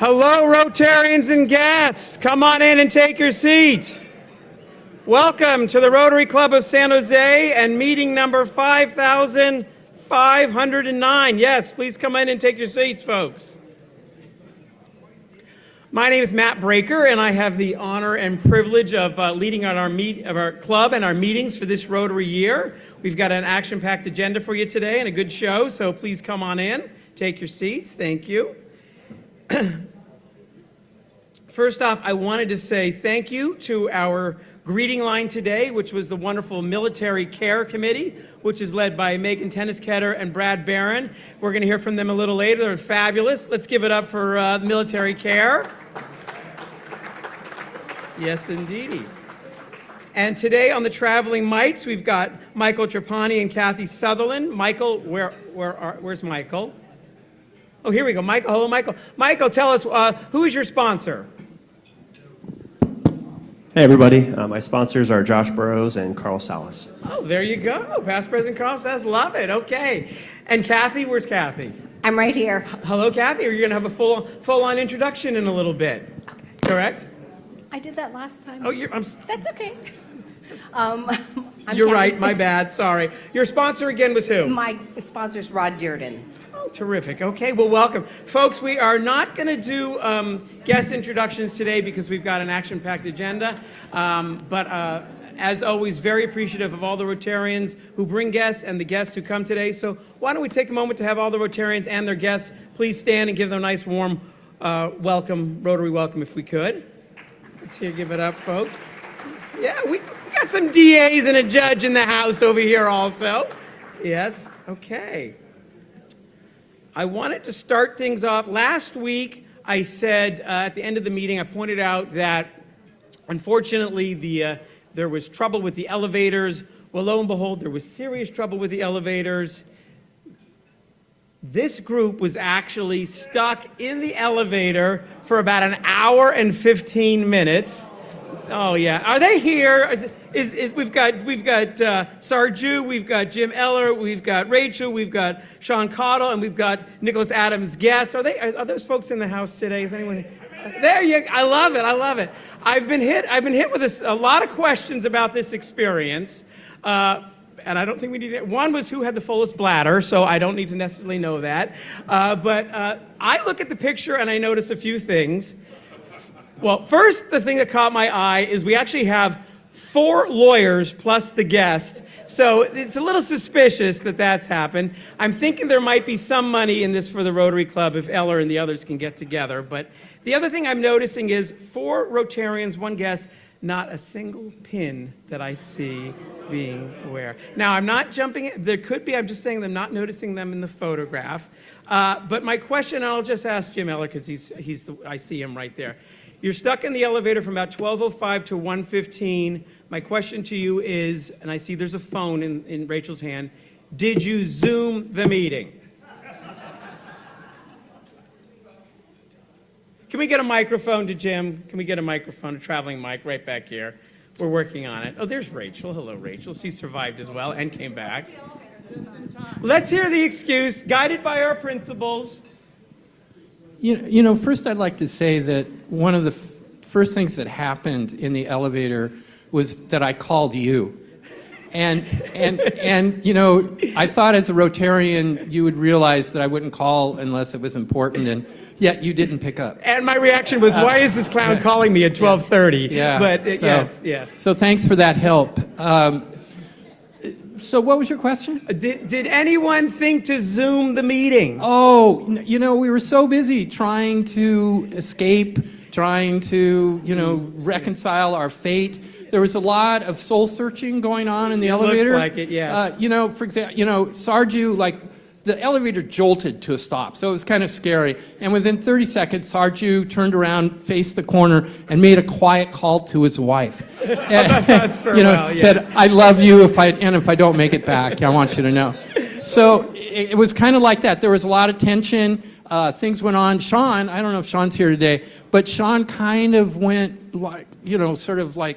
Hello, Rotarians and guests. Come on in and take your seat. Welcome to the Rotary Club of San Jose and meeting number 5,509. Yes, please come in and take your seats, folks. My name is Matt Breaker, and I have the honor and privilege of leading on our club and our meetings for this Rotary year. We've got an action-packed agenda for you today and a good show, so please come on in, take your seats. Thank you. First off, I wanted to say thank you to our greeting line today, which was the wonderful Military Care Committee, which is led by Megan Tennisketter and Brad Barron. We're going to hear from them a little later. They're fabulous. Let's give it up for Military Care. Yes, indeedy. And today on the traveling mics, we've got Michael Trapani and Kathy Sutherland. Michael, where's Michael? Oh, here we go. Michael, hello, Michael. Michael, tell us, who is your sponsor? Hey, everybody. My sponsors are Josh Burrows and Carl Salas. Oh, there you go. Past President Carl Salas. Love it. Okay. And Kathy, where's Kathy? I'm right here. Hello, Kathy. Are you going to have a full-on introduction in a little bit? Okay. Correct? I did that last time. Oh, That's okay. You're right. My bad. Sorry. Your sponsor again was who? My sponsor's Rod Dearden. Oh, terrific. Okay, well, welcome. Folks, we are not going to do guest introductions today because we've got an action-packed agenda. But as always, very appreciative of all the Rotarians who bring guests and the guests who come today. So why don't we take a moment to have all the Rotarians and their guests please stand and give them a nice, warm welcome, Rotary welcome, if we could. Let's here, give it up, folks. Yeah, we got some DAs and a judge in the house over here also. Yes, okay. I wanted to start things off. Last week, I said at the end of the meeting, I pointed out that unfortunately there was trouble with the elevators. Well, lo and behold, there was serious trouble with the elevators. This group was actually stuck in the elevator for about an hour and 15 minutes. Oh yeah, are they here? We've got Sarju, we've got Jim Eller, we've got Rachel, we've got Sean Cottle, and we've got Nicholas Adams' guests. Are those folks in the house today? Is anyone? There you. I love it. I love it. I've been hit with a lot of questions about this experience, and I don't think we need it. One was who had the fullest bladder, so I don't need to necessarily know that. But I look at the picture and I notice a few things. Well, first, the thing that caught my eye is we actually have 4 lawyers plus the guest. So it's a little suspicious that that's happened. I'm thinking there might be some money in this for the Rotary Club if Eller and the others can get together. But the other thing I'm noticing is 4 Rotarians, 1 guest, not a single pin that I see being wear. Now, I'm not jumping. There could be. I'm just saying I'm not noticing them in the photograph. But my question, and I'll just ask Jim Eller because I see him right there. You're stuck in the elevator from about 12:05 to 1:15. My question to you is, and I see there's a phone in Rachel's hand, did you Zoom the meeting? Can we get a microphone to Jim? Can we get a microphone, a traveling mic right back here? We're working on it. Oh, there's Rachel. Hello, Rachel. She survived as well and came back. Let's hear the excuse, guided by our principals. You know, first I'd like to say that one of the first things that happened in the elevator was that I called you. And you know, I thought as a Rotarian you would realize that I wouldn't call unless it was important, and yet you didn't pick up. And my reaction was, why is this clown calling me at 12:30? Yeah. But yes. So thanks for that help. So what was your question? Did anyone think to Zoom the meeting? Oh, you know, we were so busy trying to escape, trying to, you know, reconcile our fate. There was a lot of soul searching going on in the elevator. Looks like it, yes. You know, for example, you know, Sarju, like, the elevator jolted to a stop, so it was kind of scary. And within 30 seconds, Sarju turned around, faced the corner, and made a quiet call to his wife. Said, "I love you. If I don't make it back, I want you to know." So it was kind of like that. There was a lot of tension. Things went on. Sean, I don't know if Sean's here today, but Sean kind of went like, you know, sort of like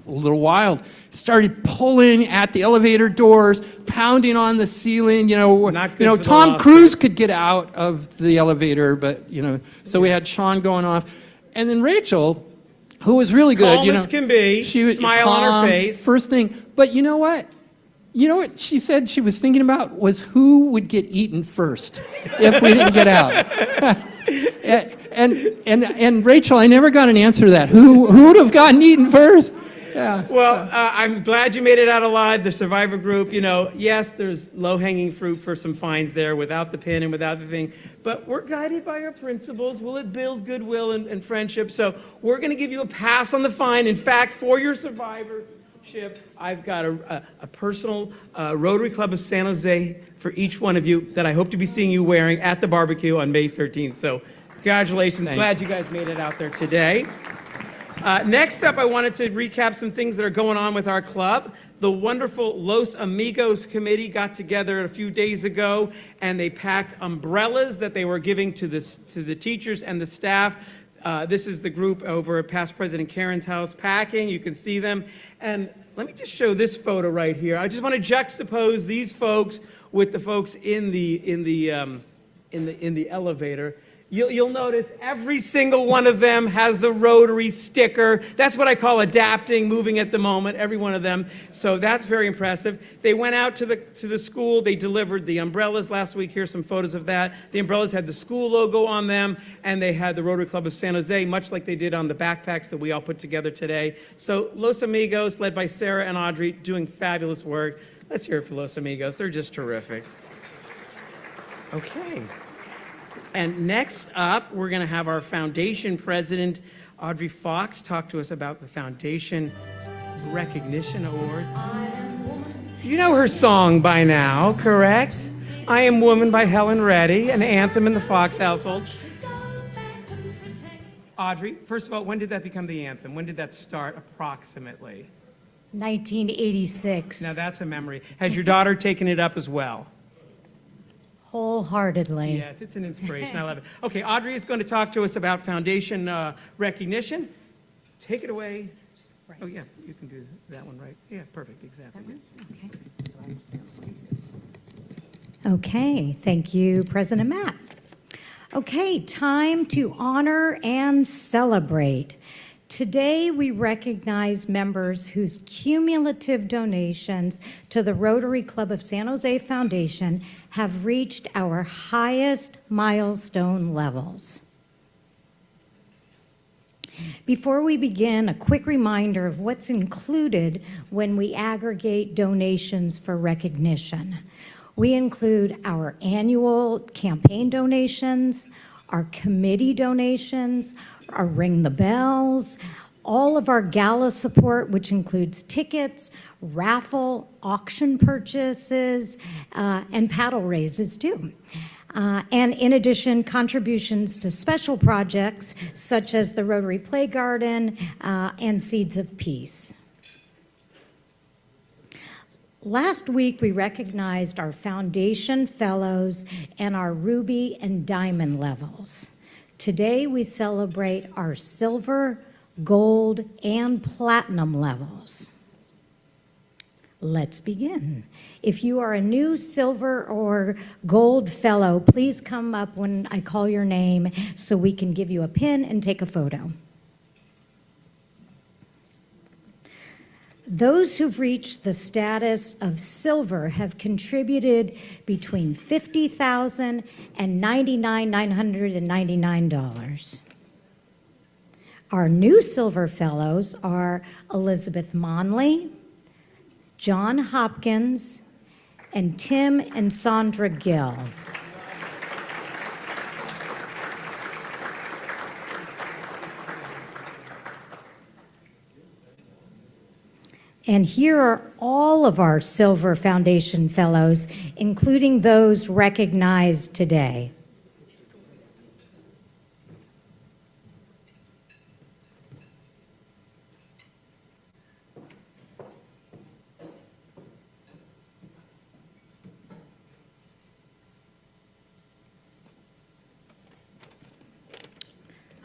a little wild. Started pulling at the elevator doors, pounding on the ceiling. Not good for the Tom lawsuit. Cruise could get out of the elevator, but so we had Sean going off, and then Rachel, who was really good. Calm as can be, she was smile on her calm, face. First thing, but you know what? You know what she said she was thinking about was who would get eaten first if we didn't get out. and Rachel, I never got an answer to that. Who would have gotten eaten first? Yeah. Well, I'm glad you made it out alive. The survivor group, yes, there's low-hanging fruit for some fines there without the pin and without the thing, but we're guided by our principles. Will it build goodwill and friendship? So we're going to give you a pass on the fine. In fact, for your survivorship, I've got a personal Rotary Club of San Jose for each one of you that I hope to be seeing you wearing at the barbecue on May 13th. So congratulations. Glad you guys made it out there today. Next up, I wanted to recap some things that are going on with our club. The wonderful Los Amigos committee got together a few days ago, and they packed umbrellas that they were giving to the teachers and the staff. This is the group over at past President Karen's house packing. You can see them. And let me just show this photo right here. I just want to juxtapose these folks with the folks in the elevator. You'll notice every single one of them has the Rotary sticker. That's what I call adapting, moving at the moment, every one of them. So that's very impressive. They went out to the school. They delivered the umbrellas last week. Here's some photos of that. The umbrellas had the school logo on them, and they had the Rotary Club of San Jose, much like they did on the backpacks that we all put together today. So Los Amigos, led by Sarah and Audrey, doing fabulous work. Let's hear it for Los Amigos. They're just terrific. Okay. And next up, we're going to have our foundation president, Audrey Fox, talk to us about the foundation recognition awards. You know her song by now, correct? I Am Woman by Helen Reddy, an anthem in the Fox household. Audrey, first of all, when did that become the anthem? When did that start approximately? 1986. Now that's a memory. Has your daughter taken it up as well? Wholeheartedly. Yes, it's an inspiration. I love it. Okay, Audrey is going to talk to us about foundation recognition. Take it away. Right. Oh, yeah, you can do that one right. Yeah, perfect, exactly. Okay, thank you, President Matt. Okay, time to honor and celebrate. Today, we recognize members whose cumulative donations to the Rotary Club of San Jose Foundation have reached our highest milestone levels. Before we begin, a quick reminder of what's included when we aggregate donations for recognition. We include our annual campaign donations, our committee donations, our Ring the Bells, all of our gala support, which includes tickets, raffle, auction purchases, and paddle raises too. And in addition, contributions to special projects such as the Rotary Play Garden and Seeds of Peace. Last week, we recognized our foundation fellows and our ruby and diamond levels. Today, we celebrate our silver, gold, and platinum levels. Let's begin. If you are a new silver or gold fellow, please come up when I call your name so we can give you a pin and take a photo. Those who've reached the status of silver have contributed between $50,000 and $99,999. Our new silver fellows are Elizabeth Monley, John Hopkins, and Tim and Sandra Gill. And here are all of our Silver Foundation Fellows, including those recognized today.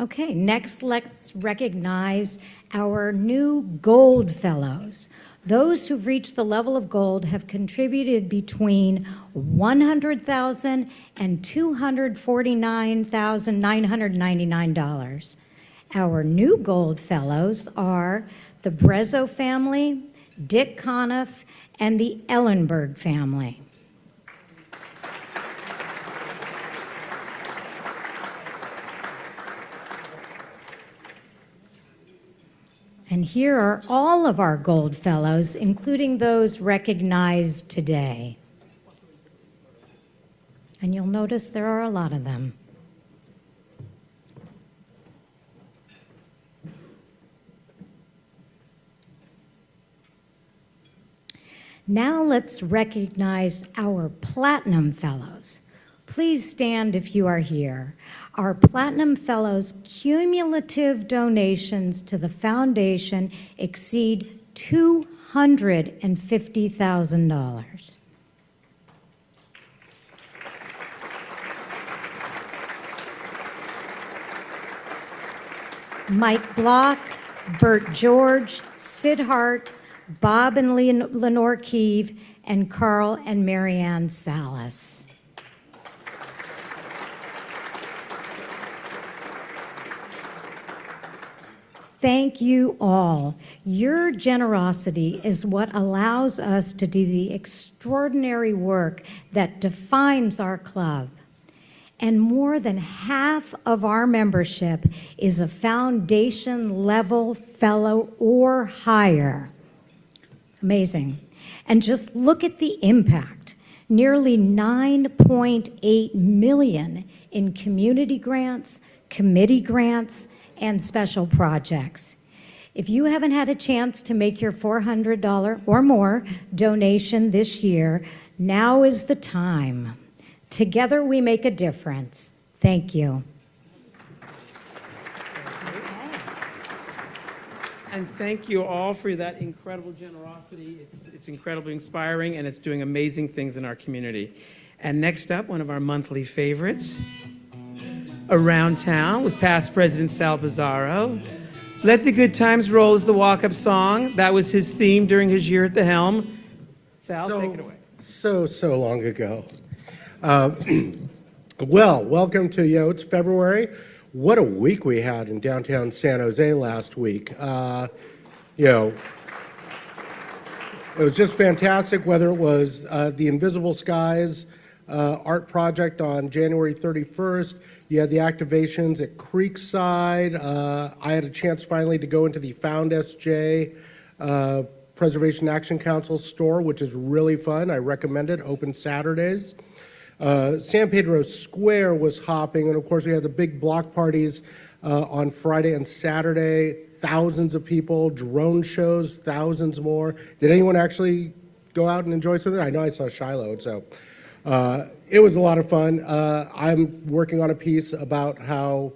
Okay, next let's recognize our new Gold Fellows. Those who've reached the level of gold have contributed between $100,000 and $249,999. Our new Gold Fellows are the Brezzo family, Dick Conniff, and the Ellenberg family. And here are all of our Gold Fellows, including those recognized today. And you'll notice there are a lot of them. Now let's recognize our Platinum Fellows. Please stand if you are here. Our Platinum Fellows' cumulative donations to the foundation exceed $250,000. Mike Block, Bert George, Sid Hart, Bob and Lenore Keeve, and Carl and Marianne Salas. Thank you all. Your generosity is what allows us to do the extraordinary work that defines our club. And more than half of our membership is a foundation level fellow or higher. Amazing. And just look at the impact. Nearly $9.8 million in community grants, committee grants, and special projects. If you haven't had a chance to make your $400 or more donation this year, now is the time. Together we make a difference. Thank you. And thank you all for that incredible generosity. It's incredibly inspiring, and it's doing amazing things in our community. And next up, one of our monthly favorites, Around Town with past President Sal Pizarro. Let the Good Times Roll is the walk-up song. That was his theme during his year at the helm. Sal, take it away. So long ago. Well, welcome to, it's February. What a week we had in downtown San Jose last week. It was just fantastic, whether it was the Invisible Skies art project on January 31st. You had the activations at Creekside. I had a chance finally to go into the Found SJ Preservation Action Council store, which is really fun. I recommend it, open Saturdays. San Pedro Square was hopping, and of course we had the big block parties on Friday and Saturday. Thousands of people, drone shows, thousands more. Did anyone actually go out and enjoy something? I know I saw Shiloh, so it was a lot of fun. I'm working on a piece about how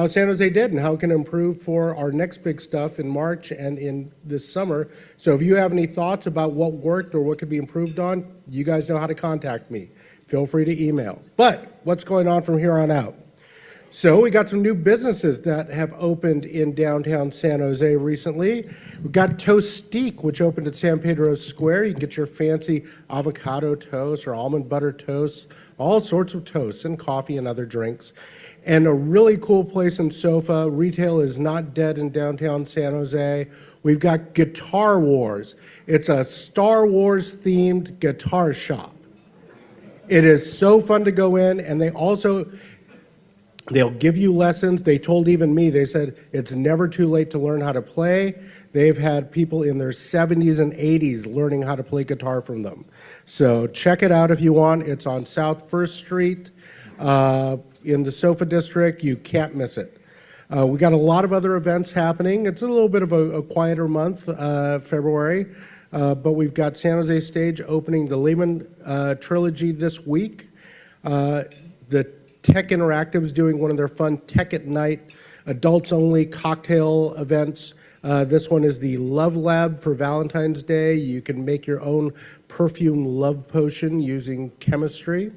San Jose did and how it can improve for our next big stuff in March and in this summer. So if you have any thoughts about what worked or what could be improved on, you guys know how to contact me. Feel free to email. But what's going on from here on out? So we got some new businesses that have opened in downtown San Jose recently. We've got Toastique, which opened at San Pedro Square. You can get your fancy avocado toast or almond butter toast, all sorts of toasts and coffee and other drinks. And a really cool place in Sofa. Retail is not dead in downtown San Jose. We've got Guitar Wars. It's a Star Wars themed guitar shop. It is so fun to go in, and they'll give you lessons. They told even me, they said, it's never too late to learn how to play. They've had people in their 70s and 80s learning how to play guitar from them. So check it out if you want. It's on South 1st Street in the Sofa District. You can't miss it. We got a lot of other events happening. It's a little bit of a quieter month, February. But we've got San Jose Stage opening the Lehman Trilogy this week. The Tech Interactive is doing one of their fun Tech at Night, adults-only cocktail events. This one is the Love Lab for Valentine's Day. You can make your own perfume love potion using chemistry.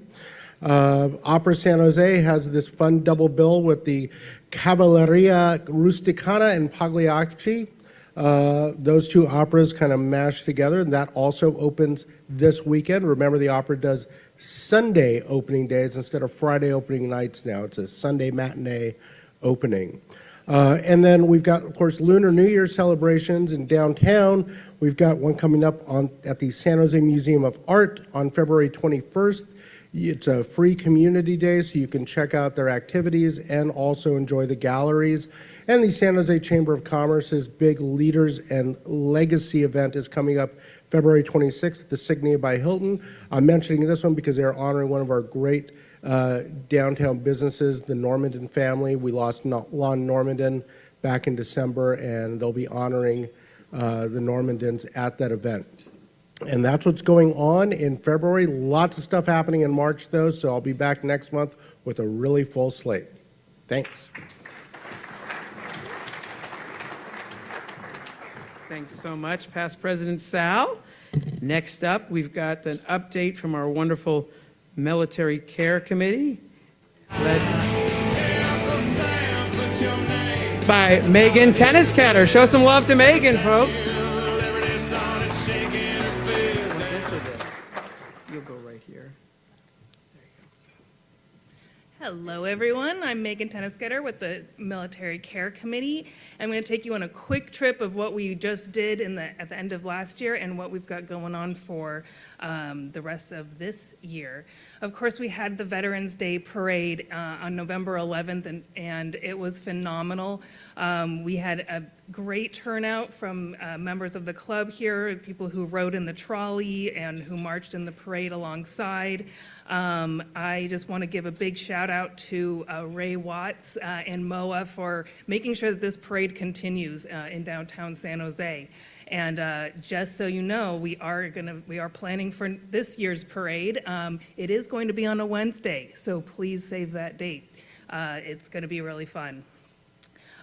Opera San Jose has this fun double bill with the Cavalleria Rusticana and Pagliacci. Those two operas kind of mashed together, and that also opens this weekend. Remember, the opera does Sunday opening days instead of Friday opening nights now. It's a Sunday matinee opening. And then we've got, of course, Lunar New Year celebrations in downtown. We've got one coming up at the San Jose Museum of Art on February 21st. It's a free community day, so you can check out their activities and also enjoy the galleries. And the San Jose Chamber of Commerce's big Leaders and Legacy event is coming up February 26th at the Signia by Hilton. I'm mentioning this one because they're honoring one of our great downtown businesses, the Normandin family. We lost Lon Normandin back in December, and they'll be honoring the Normandins at that event. And that's what's going on in February. Lots of stuff happening in March, though, so I'll be back next month with a really full slate. Thanks. Thanks so much, Past President Sal. Next up, we've got an update from our wonderful Military Care Committee, led by Megan Tenniscatter. Show some love to Megan, folks. This or this? You'll go right here. Hello, everyone. I'm Megan Tenniscatter with the Military Care Committee. I'm going to take you on a quick trip of what we just did at the end of last year and what we've got going on for the rest of this year. Of course, we had the Veterans Day Parade on November 11th, and it was phenomenal. We had a great turnout from members of the club here, people who rode in the trolley and who marched in the parade alongside. I just want to give a big shout out to Ray Watts and MOA for making sure that this parade continues in downtown San Jose. And just so you know, we are planning for this year's parade. It is going to be on a Wednesday, so please save that date. It's going to be really fun.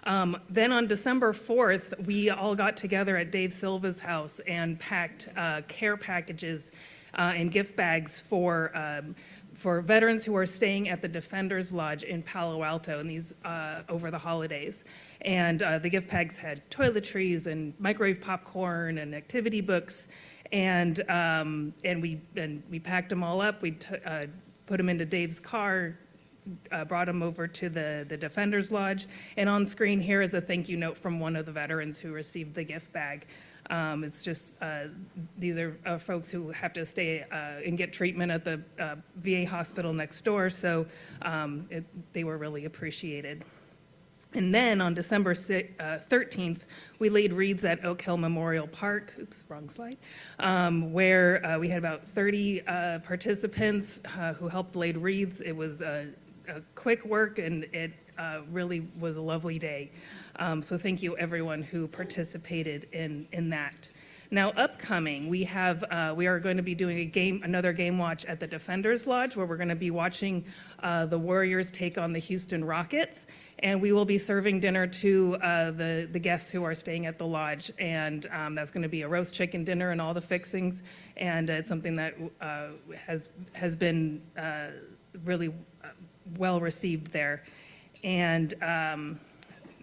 Then on December 4th, we all got together at Dave Silva's house and packed care packages and gift bags for veterans who are staying at the Defenders Lodge in Palo Alto, and these over the holidays. And the gift bags had toiletries and microwave popcorn and activity books, and we packed them all up. We put them into Dave's car, brought them over to the Defenders Lodge, and on screen here is a thank you note from one of the veterans who received the gift bag. It's just, these are folks who have to stay and get treatment at the VA hospital next door, so they were really appreciated. And then on December 13th, we laid wreaths at Oak Hill Memorial Park, oops, wrong slide, where we had about 30 participants who helped lay wreaths. It was a quick work, and it really was a lovely day. So thank you, everyone who participated in that. Now, upcoming, we are going to be doing another game watch at the Defenders Lodge, where we're going to be watching the Warriors take on the Houston Rockets, and we will be serving dinner to the guests who are staying at the lodge, and that's going to be a roast chicken dinner and all the fixings, and it's something that has been really well received there. And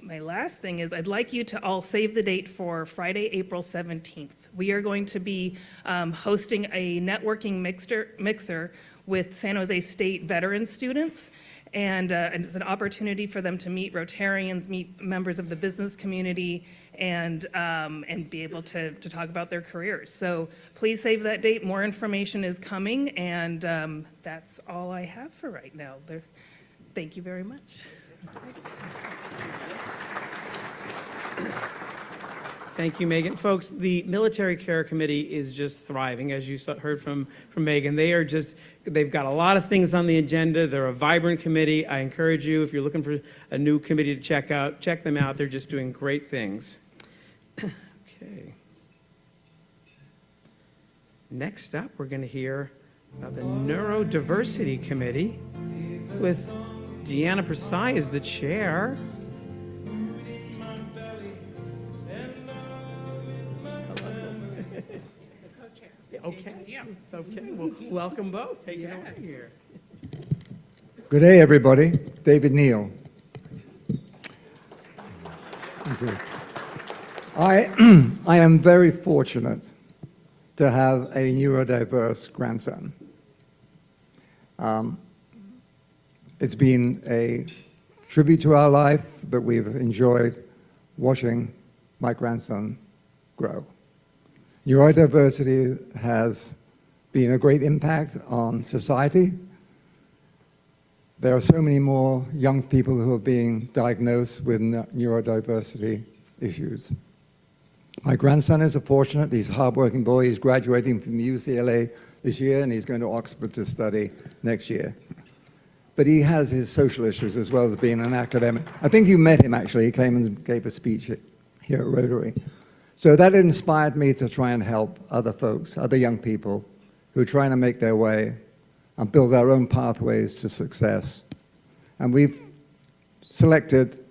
my last thing is I'd like you to all save the date for Friday, April 17th. We are going to be hosting a networking mixer with San Jose State veteran students, and it's an opportunity for them to meet Rotarians, meet members of the business community, and be able to talk about their careers. So please save that date. More information is coming, and that's all I have for right now. Thank you very much. Thank you, Megan. Folks, the Military Care Committee is just thriving, as you heard from Megan. They've got a lot of things on the agenda. They're a vibrant committee. I encourage you, if you're looking for a new committee to check them out. They're just doing great things. Okay. Next up, we're going to hear about the Neurodiversity Committee with Deanna Prasai as the chair. Okay. Yeah. Okay. Well, welcome both. Take it away here. Good day, everybody. David Neal. Thank you. I am very fortunate to have a neurodiverse grandson. It's been a tribute to our life that we've enjoyed watching my grandson grow. Neurodiversity has been a great impact on society. There are so many more young people who are being diagnosed with neurodiversity issues. My grandson is fortunate. He's a hardworking boy. He's graduating from UCLA this year, and he's going to Oxford to study next year. But he has his social issues as well as being an academic. I think you met him, actually. He came and gave a speech here at Rotary. So that inspired me to try and help other folks, other young people who are trying to make their way and build our own pathways to success. And we've selected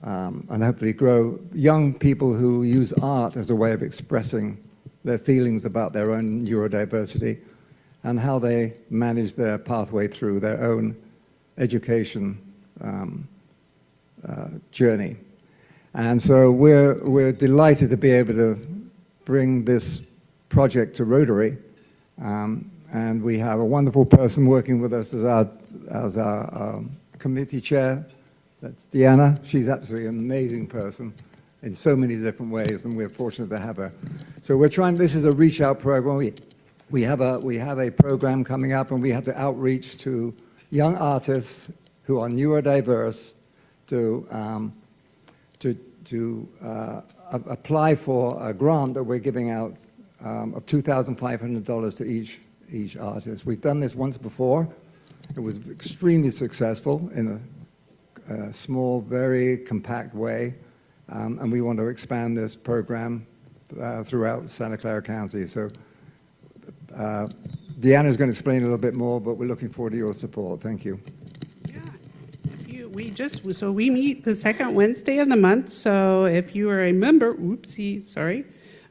and hopefully grow young people who use art as a way of expressing their feelings about their own neurodiversity and how they manage their pathway through their own education journey. And so we're delighted to be able to bring this project to Rotary. And we have a wonderful person working with us as our committee chair. That's Deanna. She's absolutely an amazing person in so many different ways, and we're fortunate to have her. So we're trying, this is a reach out program. We have a program coming up, and we have to outreach to young artists who are neurodiverse to apply for a grant that we're giving out of $2,500 to each artist. We've done this once before. It was extremely successful in a small, very compact way, and we want to expand this program throughout Santa Clara County. So Deanna's going to explain a little bit more, but we're looking forward to your support. Thank you. So we meet the second Wednesday of the month, so if you are a member,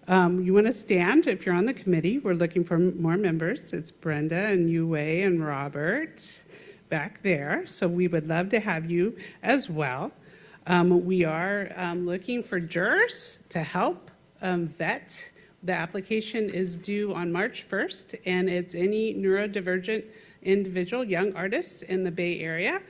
you want to stand if you're on the committee. We're looking for more members. It's Brenda and Yue and Robert back there, so we would love to have you as well. We are looking for jurors to help vet. The application is due on March 1st, and it's any neurodivergent individual, young artists in the Bay Area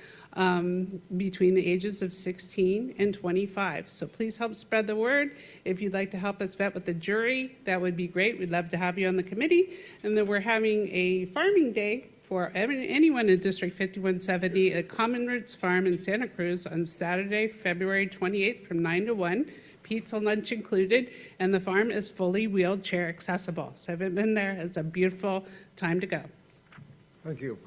between the ages of 16 and 25. So please help spread the word. If you'd like to help us vet with the jury, that would be great. We'd love to have you on the committee. And then we're having a farming day for anyone in District 5170 at Common Roots Farm in Santa Cruz on Saturday, February 28th from 9 to 1. Pizza lunch included, and the farm is fully wheelchair accessible. So if you've been there, it's a beautiful time to go. Thank you.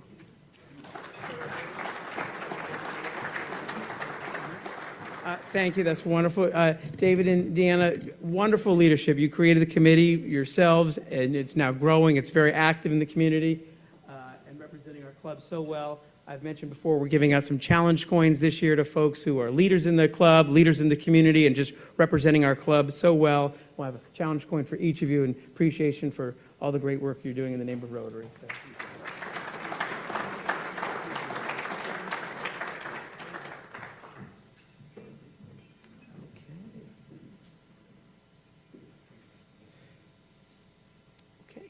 Thank you. That's wonderful. David and Deanna, wonderful leadership. You created the committee yourselves, and it's now growing. It's very active in the community and representing our club so well. I've mentioned before, we're giving out some challenge coins this year to folks who are leaders in the club, leaders in the community, and just representing our club so well. We'll have a challenge coin for each of you in appreciation for all the great work you're doing in the name of Rotary. Thank you.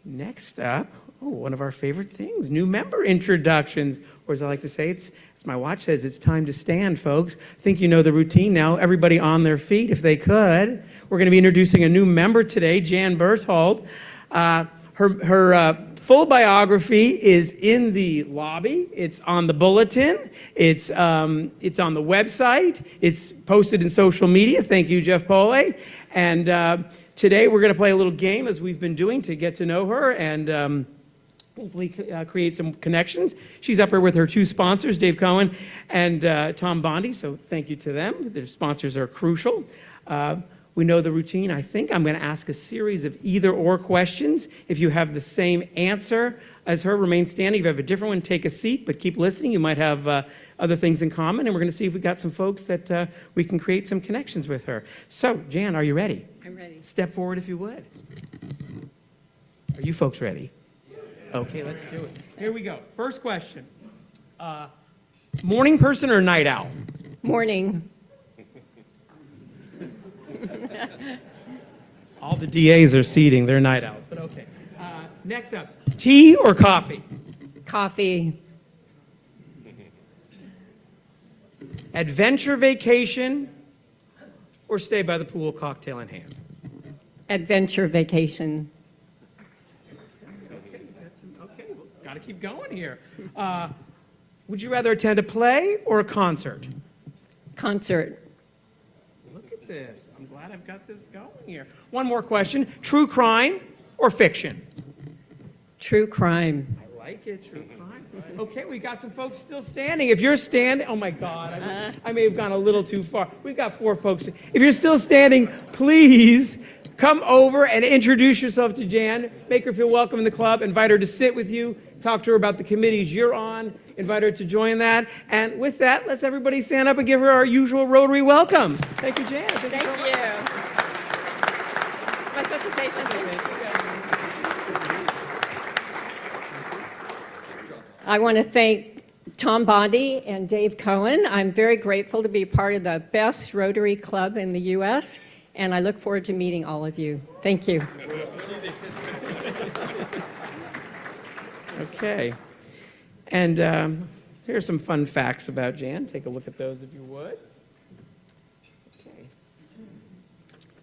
Next up, one of our favorite things, new member introductions. Or as I like to say, it's my watch says it's time to stand, folks. I think you know the routine now. Everybody on their feet, if they could. We're going to be introducing a new member today, Jan Berthold. Her full biography is in the lobby. It's on the bulletin. It's on the website. It's posted in social media. Thank you, Jeff Pole. And today we're going to play a little game, as we've been doing, to get to know her and hopefully create some connections. She's up here with her two sponsors, Dave Cohen and Tom Bondi, so thank you to them. Their sponsors are crucial. We know the routine. I think I'm going to ask a series of either-or questions. If you have the same answer as her, remain standing. If you have a different one, take a seat, but keep listening. You might have other things in common, and we're going to see if we've got some folks that we can create some connections with her. So, Jan, are you ready? I'm ready. Step forward if you would. Are you folks ready? Okay, let's do it. Here we go. First question. Morning person or night owl? Morning. All the DAs are seating, they're night owls, but okay. Next up, tea or coffee? Coffee. Adventure vacation or stay by the pool, cocktail in hand? Adventure vacation. Okay, well, got to keep going here. Would you rather attend a play or a concert? Concert. Look at this. I'm glad I've got this going here. One more question. True crime or fiction? True crime. I like it, true crime. Okay, we got some folks still standing. If you're standing, oh my God, I may have gone a little too far. We've got 4 folks. If you're still standing, please come over and introduce yourself to Jan. Make her feel welcome in the club. Invite her to sit with you. Talk to her about the committees you're on. Invite her to join that. And with that, let's everybody stand up and give her our usual Rotary welcome. Thank you, Jan. Thank you. Am I supposed to say something? I want to thank Tom Bondi and Dave Cohen. I'm very grateful to be part of the best Rotary Club in the U.S., and I look forward to meeting all of you. Thank you. Okay. And here are some fun facts about Jan. Take a look at those if you would. Okay.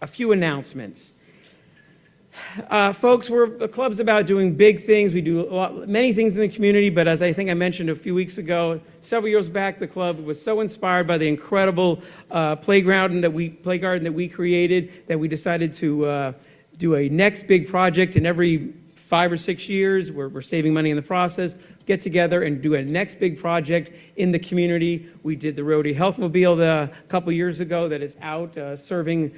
A few announcements. Folks, the club's about doing big things. We do many things in the community, but as I think I mentioned a few weeks ago, several years back, the club was so inspired by the incredible playground that we created that we decided to do a next big project. And every 5 or 6 years, we're saving money in the process, get together and do a next big project in the community. We did the Rotary Health Mobile a couple years ago that is out serving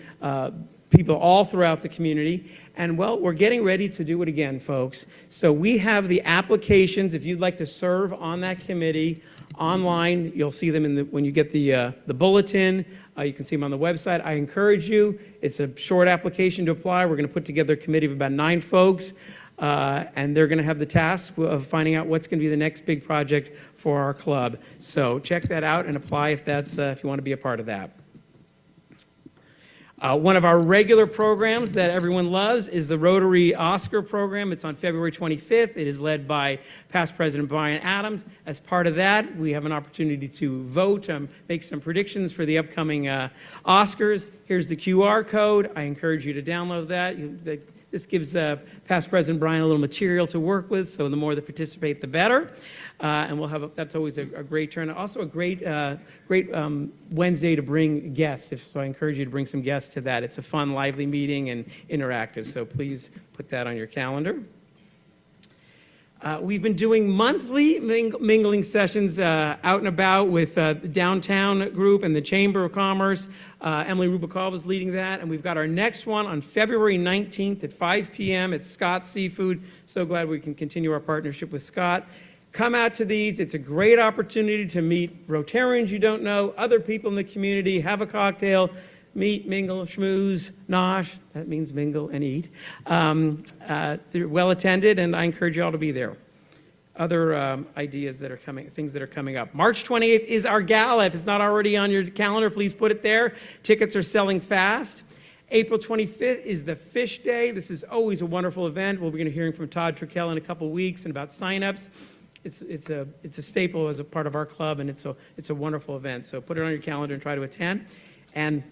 people all throughout the community. And well, we're getting ready to do it again, folks. So we have the applications. If you'd like to serve on that committee online, you'll see them when you get the bulletin. You can see them on the website. I encourage you. It's a short application to apply. We're going to put together a committee of about 9 folks, and they're going to have the task of finding out what's going to be the next big project for our club. So check that out and apply if you want to be a part of that. One of our regular programs that everyone loves is the Rotary Oscar program. It's on February 25th. It is led by past President Brian Adams. As part of that, we have an opportunity to vote, make some predictions for the upcoming Oscars. Here's the QR code. I encourage you to download that. This gives past President Brian a little material to work with, so the more that participate, the better. And we'll have that's always a great turn. Also a great Wednesday to bring guests. So I encourage you to bring some guests to that. It's a fun, lively meeting and interactive. So please put that on your calendar. We've been doing monthly mingling sessions out and about with the downtown group and the Chamber of Commerce. Emily Rubikov is leading that, and we've got our next one on February 19th at 5 p.m. at Scott Seafood. So glad we can continue our partnership with Scott. Come out to these. It's a great opportunity to meet Rotarians you don't know, other people in the community, have a cocktail, meet, mingle, schmooze, nosh. That means mingle and eat. They're well attended, and I encourage you all to be there. Other ideas that are coming, things that are coming up. March 28th is our gala. If it's not already on your calendar, please put it there. Tickets are selling fast. April 25th is the Fish Day. This is always a wonderful event. We'll be going to hearing from Todd Trickell in a couple weeks and about signups. It's a staple as a part of our club, and it's a wonderful event. So put it on your calendar and try to attend. And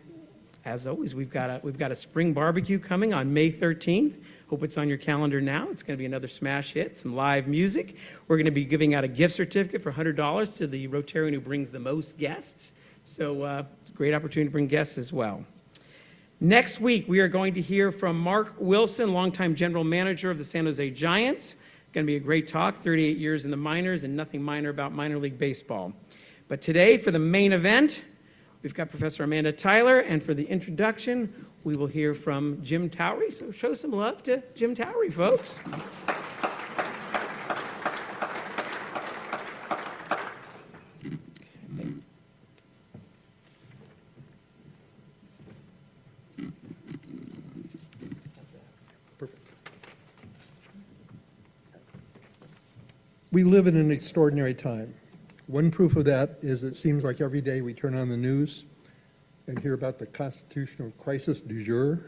as always, we've got a spring barbecue coming on May 13th. Hope it's on your calendar now. It's going to be another smash hit, some live music. We're going to be giving out a gift certificate for $100 to the Rotarian who brings the most guests. So great opportunity to bring guests as well. Next week, we are going to hear from Mark Wilson, longtime general manager of the San Jose Giants. Going to be a great talk, 38 years in the minors and nothing minor about minor league baseball. But today, for the main event, we've got Professor Amanda Tyler, and for the introduction, we will hear from Jim Towery. So show some love to Jim Towery, folks. We live in an extraordinary time. One proof of that is it seems like every day we turn on the news and hear about the constitutional crisis du jour.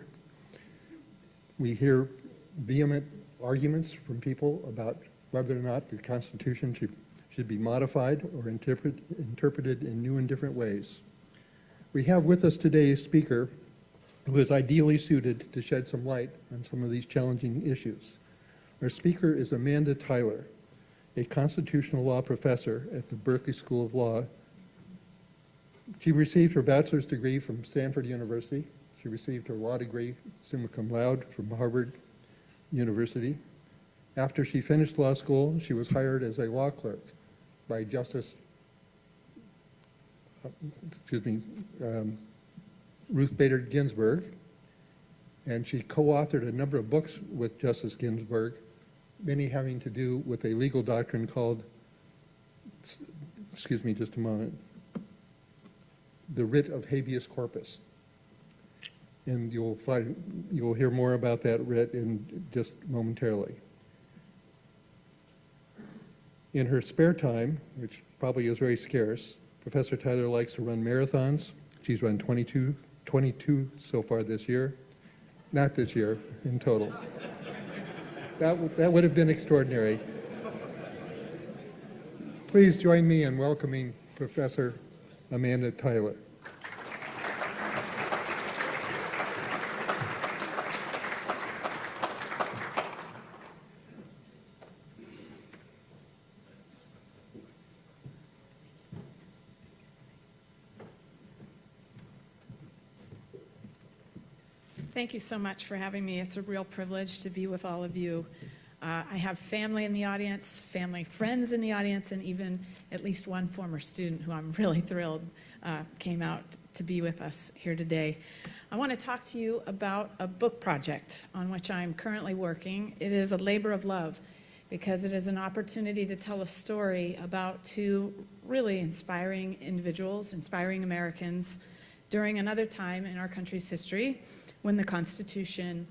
We hear vehement arguments from people about whether or not the Constitution should be modified or interpreted in new and different ways. We have with us today a speaker who is ideally suited to shed some light on some of these challenging issues. Our speaker is Amanda Tyler, a constitutional law professor at the Berkeley School of Law. She received her bachelor's degree from Stanford University. She received her law degree, summa cum laude, from Harvard University. After she finished law school, she was hired as a law clerk by Ruth Bader Ginsburg, and she co-authored a number of books with Justice Ginsburg, many having to do with a legal doctrine called, excuse me just a moment, the writ of habeas corpus. And you'll hear more about that writ in just momentarily. In her spare time, which probably is very scarce, Professor Tyler likes to run marathons. She's run 22 so far this year. Not this year, in total. That would have been extraordinary. Please join me in welcoming Professor Amanda Tyler. Thank you so much for having me. It's a real privilege to be with all of you. I have family in the audience, family friends in the audience, and even at least one former student who I'm really thrilled came out to be with us here today. I want to talk to you about a book project on which I'm currently working. It is a labor of love because it is an opportunity to tell a story about two really inspiring individuals, inspiring Americans, during another time in our country's history when the Constitution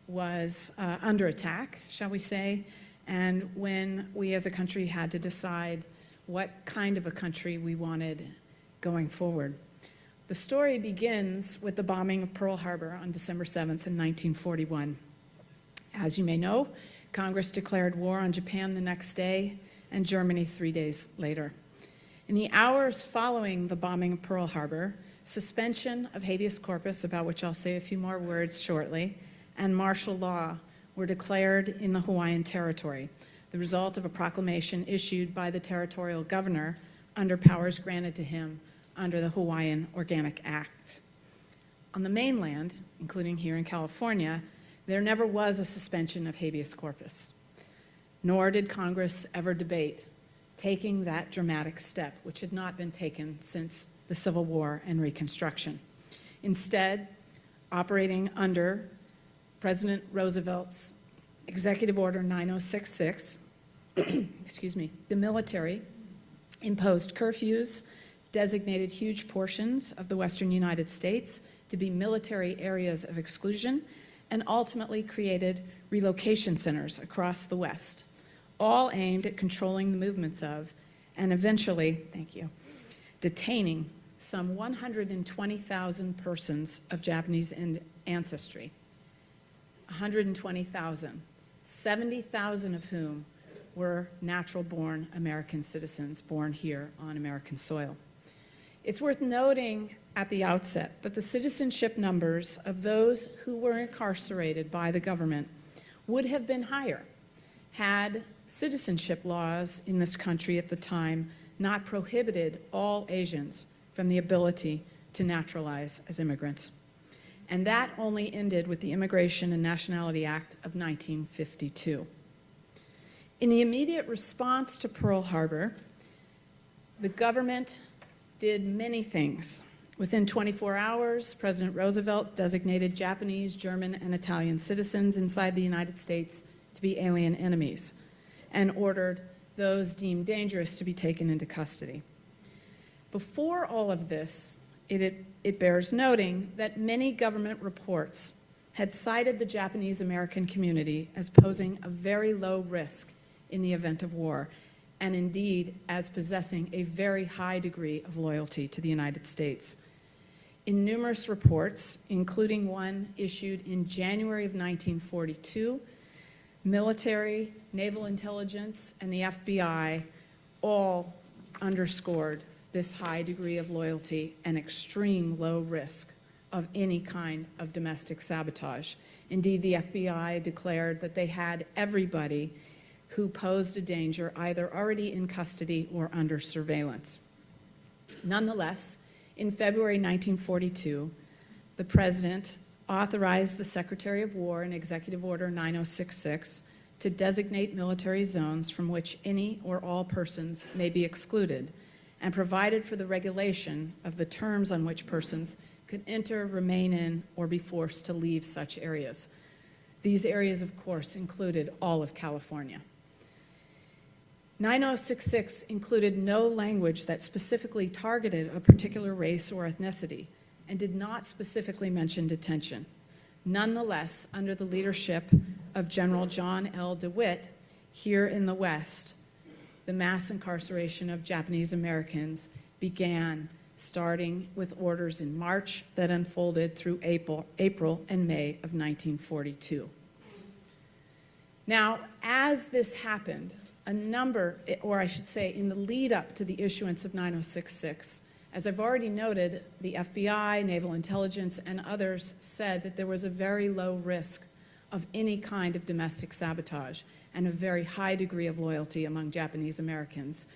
was under attack, shall we say, and when we as a country had to decide what kind of a country we wanted going forward. The story begins with the bombing of Pearl Harbor on December 7th in 1941. As you may know, Congress declared war on Japan the next day and Germany 3 days later. In the hours following the bombing of Pearl Harbor, suspension of habeas corpus, about which I'll say a few more words shortly, and martial law were declared in the Hawaiian Territory, the result of a proclamation issued by the territorial governor under powers granted to him under the Hawaiian Organic Act. On the mainland, including here in California, there never was a suspension of habeas corpus, nor did Congress ever debate taking that dramatic step, which had not been taken since the Civil War and Reconstruction. Instead, operating under President Roosevelt's Executive Order 9066, excuse me, the military imposed curfews, designated huge portions of the western United States to be military areas of exclusion, and ultimately created relocation centers across the West, all aimed at controlling the movements of, and eventually, thank you, detaining some 120,000 persons of Japanese ancestry. 120,000, 70,000 of whom were natural-born American citizens born here on American soil. It's worth noting at the outset that the citizenship numbers of those who were incarcerated by the government would have been higher had citizenship laws in this country at the time not prohibited all Asians from the ability to naturalize as immigrants. And that only ended with the Immigration and Nationality Act of 1952. In the immediate response to Pearl Harbor, the government did many things. Within 24 hours, President Roosevelt designated Japanese, German, and Italian citizens inside the United States to be alien enemies and ordered those deemed dangerous to be taken into custody. Before all of this, it bears noting that many government reports had cited the Japanese American community as posing a very low risk in the event of war, and indeed as possessing a very high degree of loyalty to the United States. In numerous reports, including one issued in January of 1942, military, naval intelligence, and the FBI all underscored this high degree of loyalty and extreme low risk of any kind of domestic sabotage. Indeed, the FBI declared that they had everybody who posed a danger either already in custody or under surveillance. Nonetheless, in February 1942, the President authorized the Secretary of War in Executive Order 9066 to designate military zones from which any or all persons may be excluded, and provided for the regulation of the terms on which persons could enter, remain in, or be forced to leave such areas. These areas, of course, included all of California. 9066 included no language that specifically targeted a particular race or ethnicity and did not specifically mention detention. Nonetheless, under the leadership of General John L. DeWitt, here in the West, the mass incarceration of Japanese Americans began, starting with orders in March that unfolded through April and May of 1942. Now, as this happened, a number, or I should say in the lead up to the issuance of 9066, as I've already noted, the FBI, Naval Intelligence, and others said that there was a very low risk of any kind of domestic sabotage and a very high degree of loyalty among Japanese Americans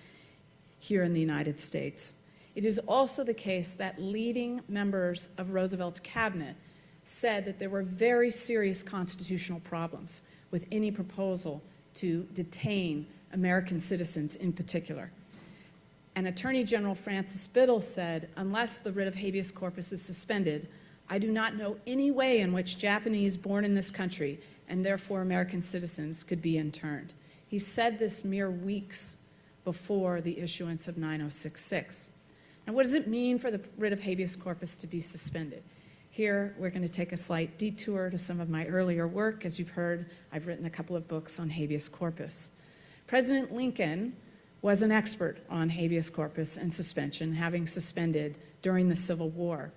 here in the United States. It is also the case that leading members of Roosevelt's cabinet said that there were very serious constitutional problems with any proposal to detain American citizens in particular. And Attorney General Francis Biddle said, unless the writ of habeas corpus is suspended, I do not know any way in which Japanese born in this country and therefore American citizens could be interned. He said this mere weeks before the issuance of 9066. Now, what does it mean for the writ of habeas corpus to be suspended? Here, we're going to take a slight detour to some of my earlier work. As you've heard, I've written a couple of books on habeas corpus. President Lincoln was an expert on habeas corpus and suspension, having suspended during the Civil War.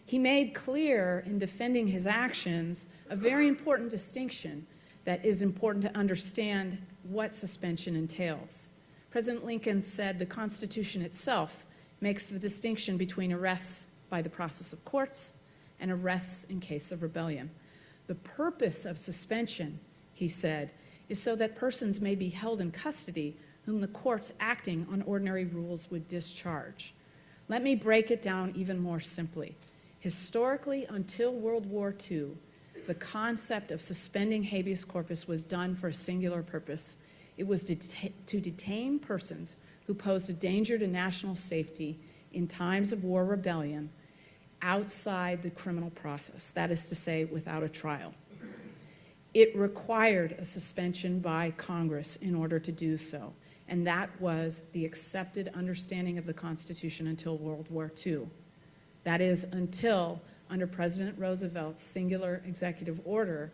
He made clear in defending his actions a very important distinction that is important to understand what suspension entails. President Lincoln said the Constitution itself makes the distinction between arrests by the process of courts and arrests in case of rebellion. The purpose of suspension, he said, is so that persons may be held in custody whom the courts acting on ordinary rules would discharge. Let me break it down even more simply. Historically, until World War II, the concept of suspending habeas corpus was done for a singular purpose. It was to detain persons who posed a danger to national safety in times of war rebellion outside the criminal process, that is to say, without a trial. It required a suspension by Congress in order to do so, and that was the accepted understanding of the Constitution until World War II. That is, until, under President Roosevelt's singular executive order,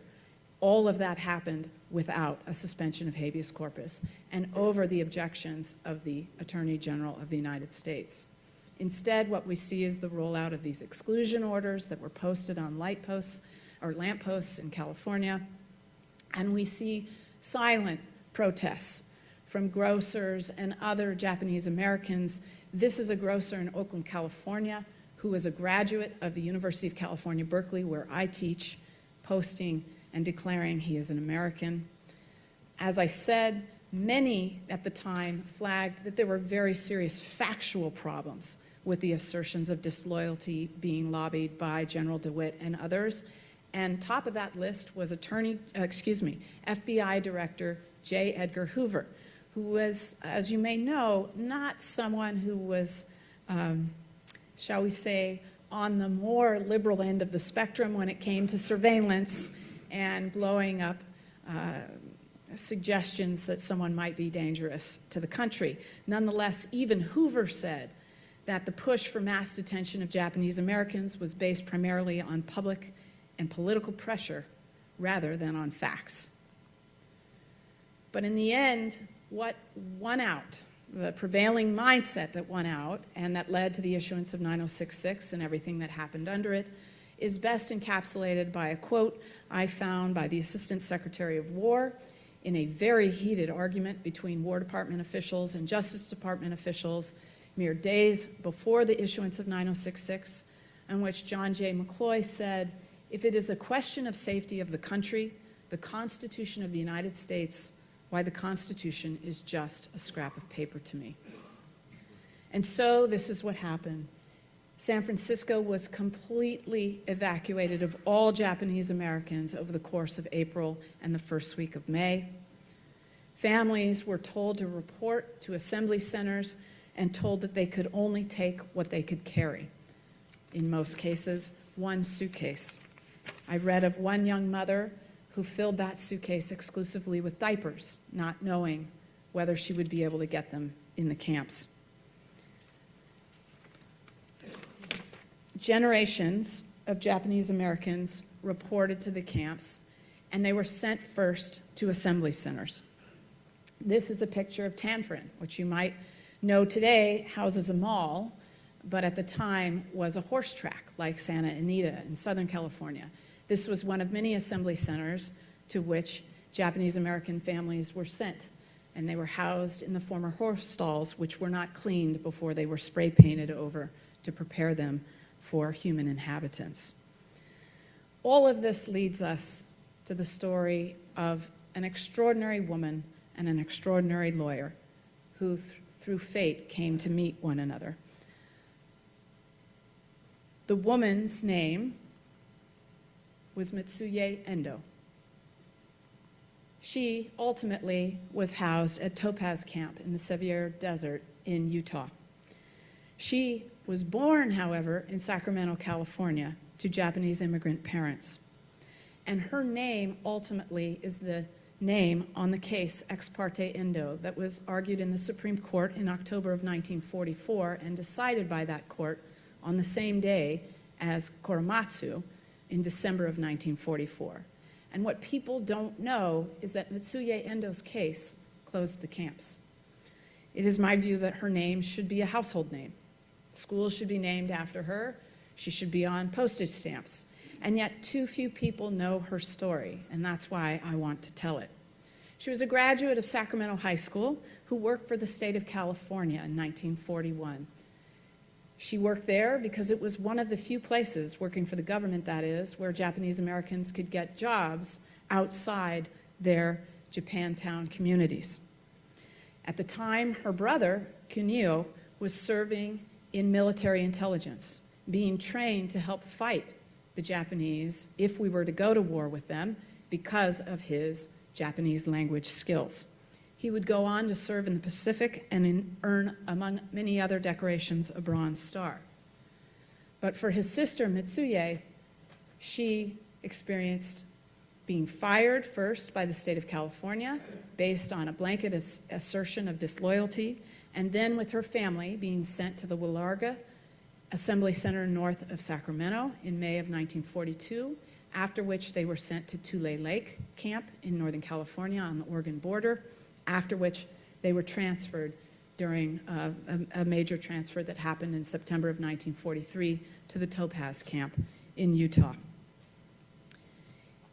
all of that happened without a suspension of habeas corpus and over the objections of the Attorney General of the United States. Instead, what we see is the rollout of these exclusion orders that were posted on light posts or lampposts in California, and we see silent protests from grocers and other Japanese Americans. This is a grocer in Oakland, California, who is a graduate of the University of California, Berkeley, where I teach, posting and declaring he is an American. As I said, many at the time flagged that there were very serious factual problems with the assertions of disloyalty being lobbied by General DeWitt and others. And top of that list was FBI Director J. Edgar Hoover, who was, as you may know, not someone who was, shall we say, on the more liberal end of the spectrum when it came to surveillance and blowing up suggestions that someone might be dangerous to the country. Nonetheless, even Hoover said that the push for mass detention of Japanese Americans was based primarily on public and political pressure rather than on facts. But in the end, what won out, the prevailing mindset that won out and that led to the issuance of 9066 and everything that happened under it, is best encapsulated by a quote I found by the Assistant Secretary of War in a very heated argument between War Department officials and Justice Department officials mere days before the issuance of 9066, in which John J. McCloy said, "If it is a question of safety of the country, the Constitution of the United States, why the Constitution is just a scrap of paper to me." And so this is what happened. San Francisco was completely evacuated of all Japanese Americans over the course of April and the first week of May. Families were told to report to assembly centers and told that they could only take what they could carry. In most cases, one suitcase. I read of one young mother who filled that suitcase exclusively with diapers, not knowing whether she would be able to get them in the camps. Generations of Japanese Americans reported to the camps, and they were sent first to assembly centers. This is a picture of Tanforan, which you might know today houses a mall, but at the time was a horse track like Santa Anita in Southern California. This was one of many assembly centers to which Japanese American families were sent, and they were housed in the former horse stalls, which were not cleaned before they were spray painted over to prepare them for human inhabitants. All of this leads us to the story of an extraordinary woman and an extraordinary lawyer who, through fate, came to meet one another. The woman's name was Mitsuye Endo. She ultimately was housed at Topaz Camp in the Sevier Desert in Utah. She was born, however, in Sacramento, California, to Japanese immigrant parents. And her name ultimately is the name on the case Ex parte Endo that was argued in the Supreme Court in October of 1944 and decided by that court on the same day as Korematsu in December of 1944. And what people don't know is that Mitsuye Endo's case closed the camps. It is my view that her name should be a household name. Schools should be named after her. She should be on postage stamps. And yet too few people know her story, and that's why I want to tell it. She was a graduate of Sacramento High School who worked for the state of California in 1941. She worked there because it was one of the few places, working for the government that is, where Japanese Americans could get jobs outside their Japantown communities. At the time, her brother, Kunio, was serving in military intelligence, being trained to help fight the Japanese if we were to go to war with them because of his Japanese language skills. He would go on to serve in the Pacific and earn, among many other decorations, a Bronze Star. But for his sister, Mitsuye, she experienced being fired first by the state of California based on a blanket assertion of disloyalty, and then with her family being sent to the Willarga Assembly Center north of Sacramento in May of 1942, after which they were sent to Tule Lake Camp in Northern California on the Oregon border, after which they were transferred during a major transfer that happened in September of 1943 to the Topaz Camp in Utah.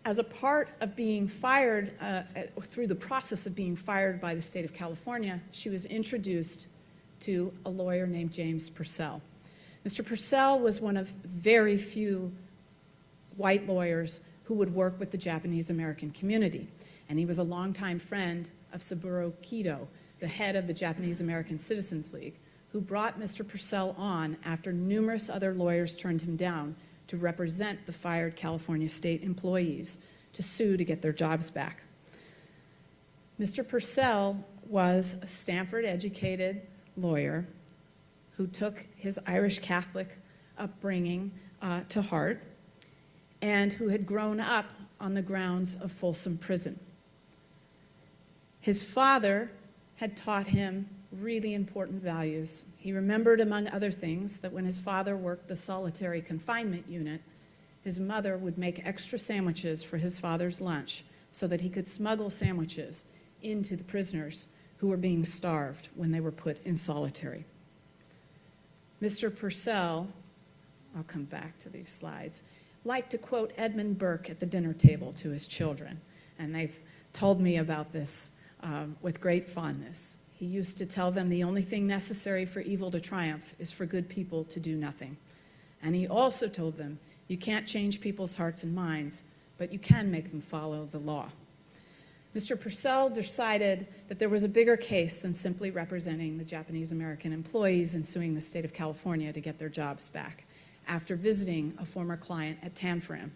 As a part of being fired, through the process of being fired by the state of California, she was introduced to a lawyer named James Purcell. Mr. Purcell was one of very few white lawyers who would work with the Japanese American community, and he was a longtime friend of Saburo Kido, the head of the Japanese American Citizens League, who brought Mr. Purcell on after numerous other lawyers turned him down to represent the fired California state employees to sue to get their jobs back. Mr. Purcell was a Stanford-educated lawyer who took his Irish Catholic upbringing to heart and who had grown up on the grounds of Folsom Prison. His father had taught him really important values. He remembered, among other things, that when his father worked the solitary confinement unit, his mother would make extra sandwiches for his father's lunch so that he could smuggle sandwiches into the prisoners who were being starved when they were put in solitary. Mr. Purcell, I'll come back to these slides, liked to quote Edmund Burke at the dinner table to his children, and they've told me about this with great fondness. He used to tell them the only thing necessary for evil to triumph is for good people to do nothing. And he also told them, you can't change people's hearts and minds, but you can make them follow the law. Mr. Purcell decided that there was a bigger case than simply representing the Japanese American employees and suing the state of California to get their jobs back. After visiting a former client at Tanforam,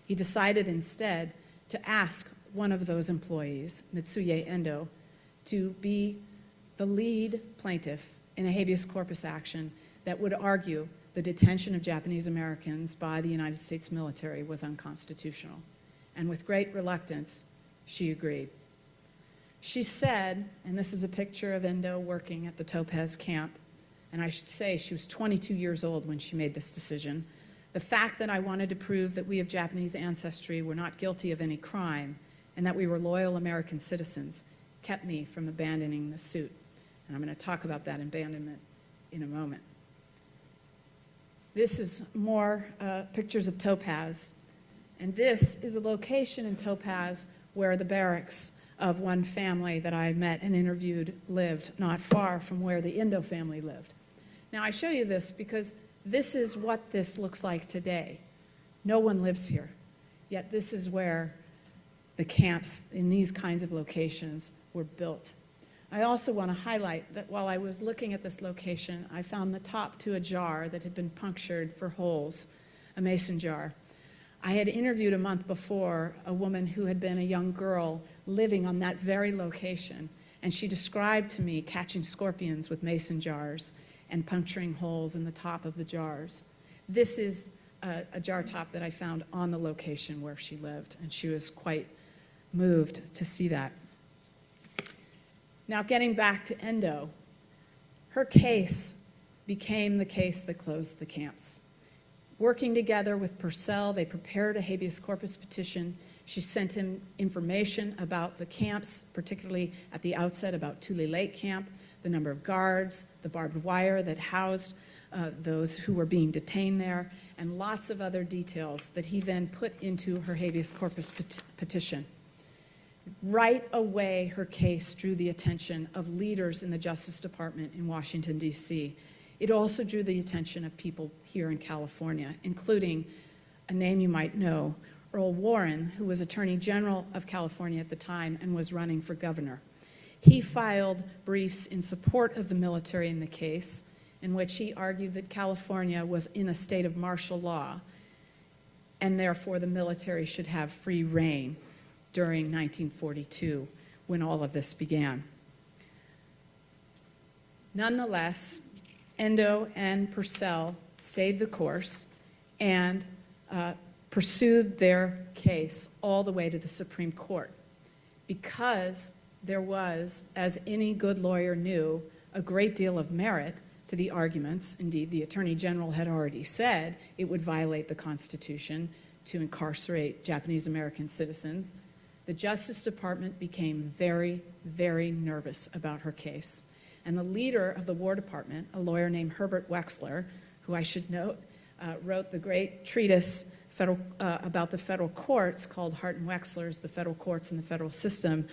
he decided instead to ask one of those employees, Mitsuye Endo, to be the lead plaintiff in a habeas corpus action that would argue the detention of Japanese Americans by the United States military was unconstitutional. And with great reluctance, she agreed. She said, and this is a picture of Endo working at the Topaz camp, and I should say she was 22 years old when she made this decision, the fact that I wanted to prove that we of Japanese ancestry were not guilty of any crime and that we were loyal American citizens kept me from abandoning the suit. And I'm going to talk about that abandonment in a moment. This is more pictures of Topaz. And this is a location in Topaz where the barracks of one family that I met and interviewed lived, not far from where the Endo family lived. Now I show you this because this is what this looks like today. No one lives here, yet this is where the camps in these kinds of locations were built. I also want to highlight that while I was looking at this location, I found the top to a jar that had been punctured for holes, a mason jar. I had interviewed a month before a woman who had been a young girl living on that very location, and she described to me catching scorpions with mason jars and puncturing holes in the top of the jars. This is a jar top that I found on the location where she lived, and she was quite moved to see that. Now, getting back to Endo, her case became the case that closed the camps. Working together with Purcell, they prepared a habeas corpus petition. She sent him information about the camps, particularly at the outset about Tule Lake Camp, the number of guards, the barbed wire that housed those who were being detained there, and lots of other details that he then put into her habeas corpus petition. Right away, her case drew the attention of leaders in the Justice Department in Washington, D.C. It also drew the attention of people here in California, including a name you might know, Earl Warren, who was Attorney General of California at the time and was running for governor. He filed briefs in support of the military in the case, in which he argued that California was in a state of martial law, and therefore the military should have free rein during 1942, when all of this began. Nonetheless, Endo and Purcell stayed the course and pursued their case all the way to the Supreme Court, because there was, as any good lawyer knew, a great deal of merit to the arguments. Indeed, the Attorney General had already said it would violate the Constitution to incarcerate Japanese American citizens. The Justice Department became very, very nervous about her case. And the leader of the War Department, a lawyer named Herbert Wexler, who I should note wrote the great treatise about the federal courts called Hart and Wexler's The Federal Courts and the Federal System,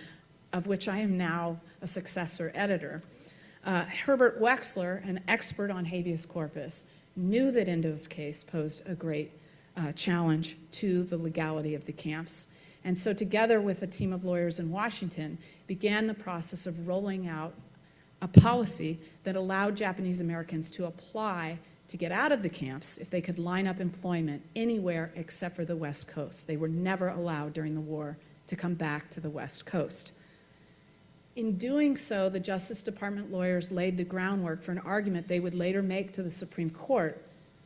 of which I am now a successor editor. Herbert Wexler, an expert on habeas corpus, knew that Endo's case posed a great challenge to the legality of the camps. And so together with a team of lawyers in Washington, began the process of rolling out a policy that allowed Japanese Americans to apply to get out of the camps if they could line up employment anywhere except for the West Coast. They were never allowed during the war to come back to the West Coast. In doing so, the Justice Department lawyers laid the groundwork for an argument they would later make to the Supreme Court,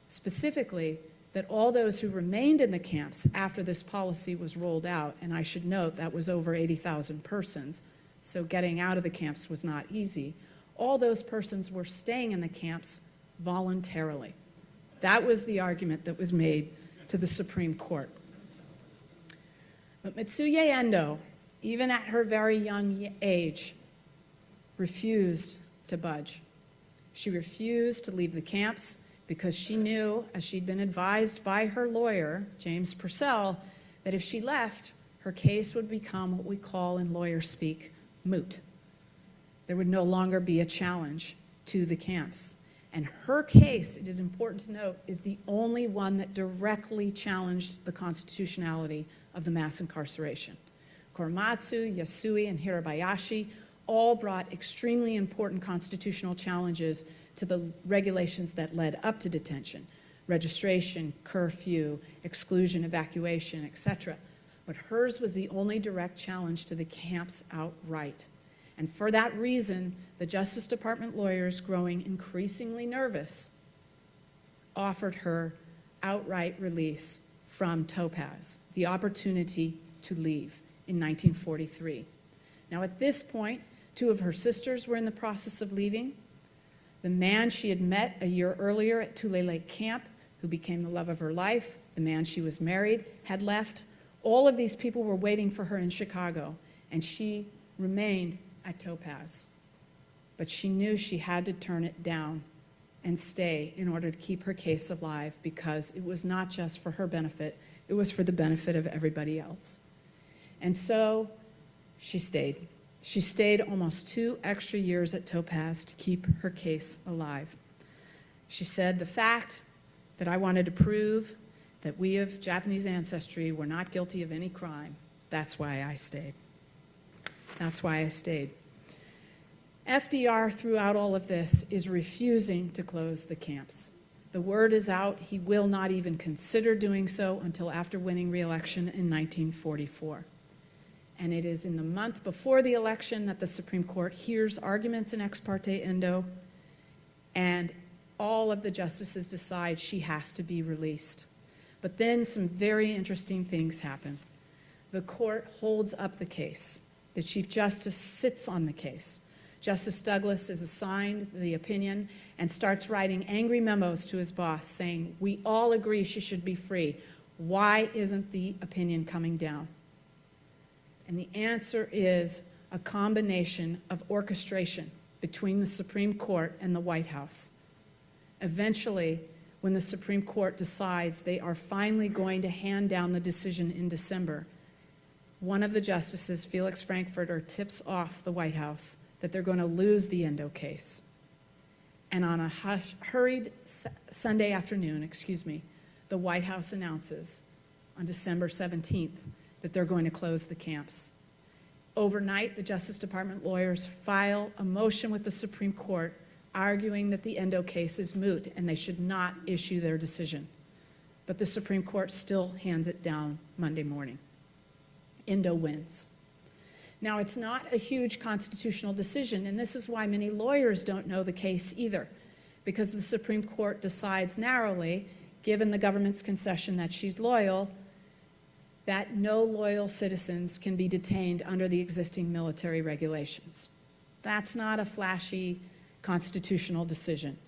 specifically that all those who remained in the camps after this policy was rolled out, and I should note that was over 80,000 persons, so getting out of the camps was not easy, all those persons were staying in the camps voluntarily. That was the argument that was made to the Supreme Court. But Mitsuye Endo, even at her very young age, refused to budge. She refused to leave the camps because she knew, as she'd been advised by her lawyer, James Purcell, that if she left, her case would become what we call in lawyer speak moot. There would no longer be a challenge to the camps. And her case, it is important to note, is the only one that directly challenged the constitutionality of the mass incarceration. Korematsu, Yasui, and Hirabayashi all brought extremely important constitutional challenges to the regulations that led up to detention: registration, curfew, exclusion, evacuation, etc. But hers was the only direct challenge to the camps outright. And for that reason, the Justice Department lawyers, growing increasingly nervous, offered her outright release from Topaz, the opportunity to leave in 1943. Now, at this point, 2 of her sisters were in the process of leaving. The man she had met a year earlier at Tule Lake Camp, who became the love of her life, the man she was married, had left. All of these people were waiting for her in Chicago, and she remained at Topaz. But she knew she had to turn it down and stay in order to keep her case alive, because it was not just for her benefit, it was for the benefit of everybody else. And so she stayed. She stayed almost 2 extra years at Topaz to keep her case alive. She said, "The fact that I wanted to prove that we of Japanese ancestry were not guilty of any crime, that's why I stayed. That's why I stayed." FDR, throughout all of this, is refusing to close the camps. The word is out, he will not even consider doing so until after winning re-election in 1944. And it is in the month before the election that the Supreme Court hears arguments in Ex parte Endo, and all of the justices decide she has to be released. But then some very interesting things happen. The court holds up the case. The Chief Justice sits on the case. Justice Douglas is assigned the opinion and starts writing angry memos to his boss saying, "We all agree she should be free. Why isn't the opinion coming down?" And the answer is a combination of orchestration between the Supreme Court and the White House. Eventually, when the Supreme Court decides they are finally going to hand down the decision in December, one of the justices, Felix Frankfurter, tips off the White House that they're going to lose the Endo case. And on a hurried Sunday afternoon, the White House announces on December 17th that they're going to close the camps. Overnight, the Justice Department lawyers file a motion with the Supreme Court arguing that the Endo case is moot and they should not issue their decision. But the Supreme Court still hands it down Monday morning. Endo wins. Now, it's not a huge constitutional decision, and this is why many lawyers don't know the case either, because the Supreme Court decides narrowly, given the government's concession that she's loyal, that no loyal citizens can be detained under the existing military regulations. That's not a flashy constitutional decision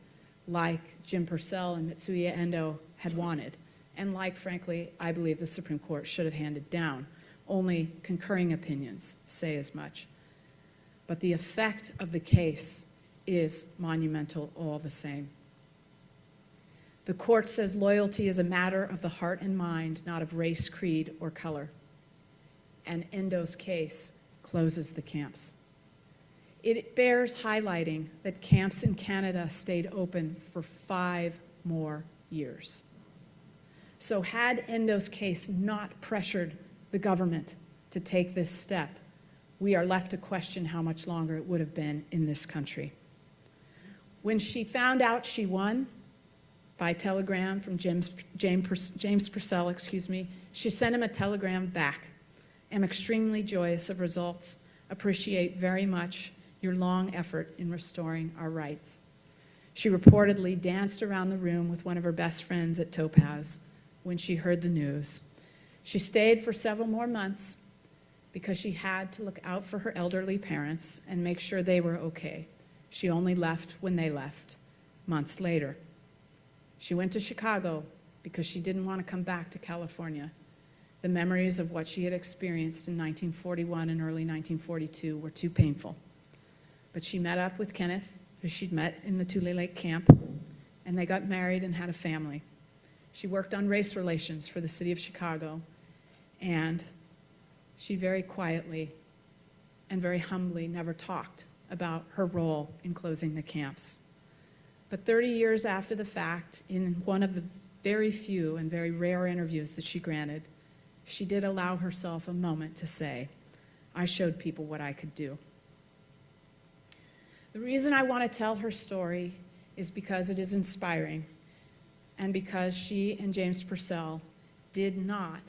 like Jim Purcell and Mitsuya Endo had wanted, and like, frankly, I believe the Supreme Court should have handed down. Only concurring opinions say as much. But the effect of the case is monumental all the same. The court says loyalty is a matter of the heart and mind, not of race, creed, or color. And Endo's case closes the camps. It bears highlighting that camps in Canada stayed open for 5 more years. So had Endo's case not pressured the government to take this step, we are left to question how much longer it would have been in this country. When she found out she won, by telegram from James Purcell, she sent him a telegram back. "Am extremely joyous of results. Appreciate very much your long effort in restoring our rights." She reportedly danced around the room with one of her best friends at Topaz when she heard the news. She stayed for several more months because she had to look out for her elderly parents and make sure they were okay. She only left when they left, months later. She went to Chicago because she didn't want to come back to California. The memories of what she had experienced in 1941 and early 1942 were too painful. But she met up with Kenneth, who she'd met in the Tule Lake camp, and they got married and had a family. She worked on race relations for the city of Chicago, and she very quietly and very humbly never talked about her role in closing the camps. But 30 years after the fact, in one of the very few and very rare interviews that she granted, she did allow herself a moment to say, "I showed people what I could do." The reason I want to tell her story is because it is inspiring, and because she and James Purcell did not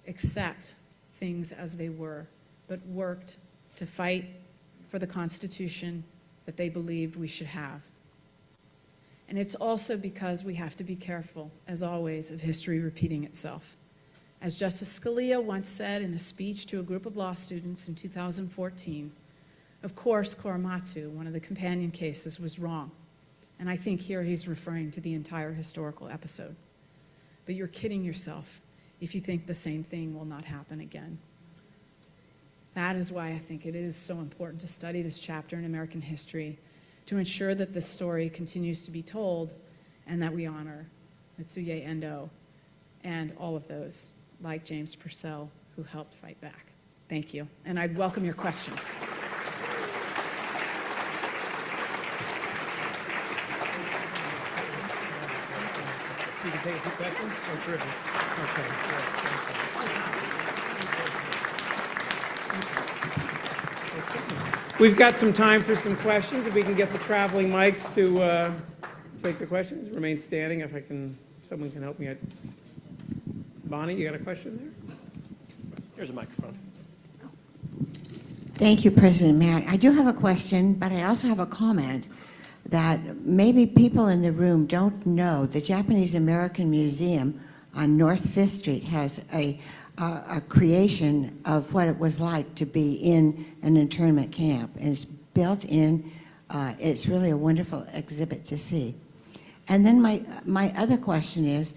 accept things as they were, but worked to fight for the Constitution that they believed we should have. And it's also because we have to be careful, as always, of history repeating itself. As Justice Scalia once said in a speech to a group of law students in 2014, of course, Korematsu, one of the companion cases, was wrong. And I think here he's referring to the entire historical episode. But you're kidding yourself if you think the same thing will not happen again. That is why I think it is so important to study this chapter in American history, to ensure that this story continues to be told and that we honor Mitsuye Endo and all of those, like James Purcell, who helped fight back. Thank you. And I'd welcome your questions. You can take a few questions? Oh, terrific. Okay, great. Thank you. We've got some time for some questions. If we can get the traveling mics to take the questions. Remain standing if someone can help me out. Bonnie, you got a question there? Here's a microphone. Thank you, President Matt. I do have a question, but I also have a comment that maybe people in the room don't know. The Japanese American Museum on North Fifth Street has a creation of what it was like to be in an internment camp. And it's built in, it's really a wonderful exhibit to see. And then my other question is,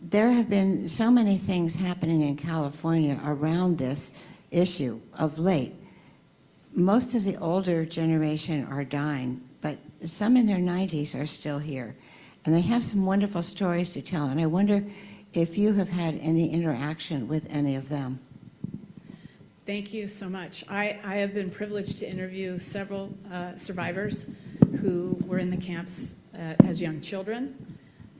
there have been so many things happening in California around this issue of late. Most of the older generation are dying, but some in their 90s are still here. And they have some wonderful stories to tell. And I wonder if you have had any interaction with any of them. Thank you so much. I have been privileged to interview several survivors who were in the camps as young children.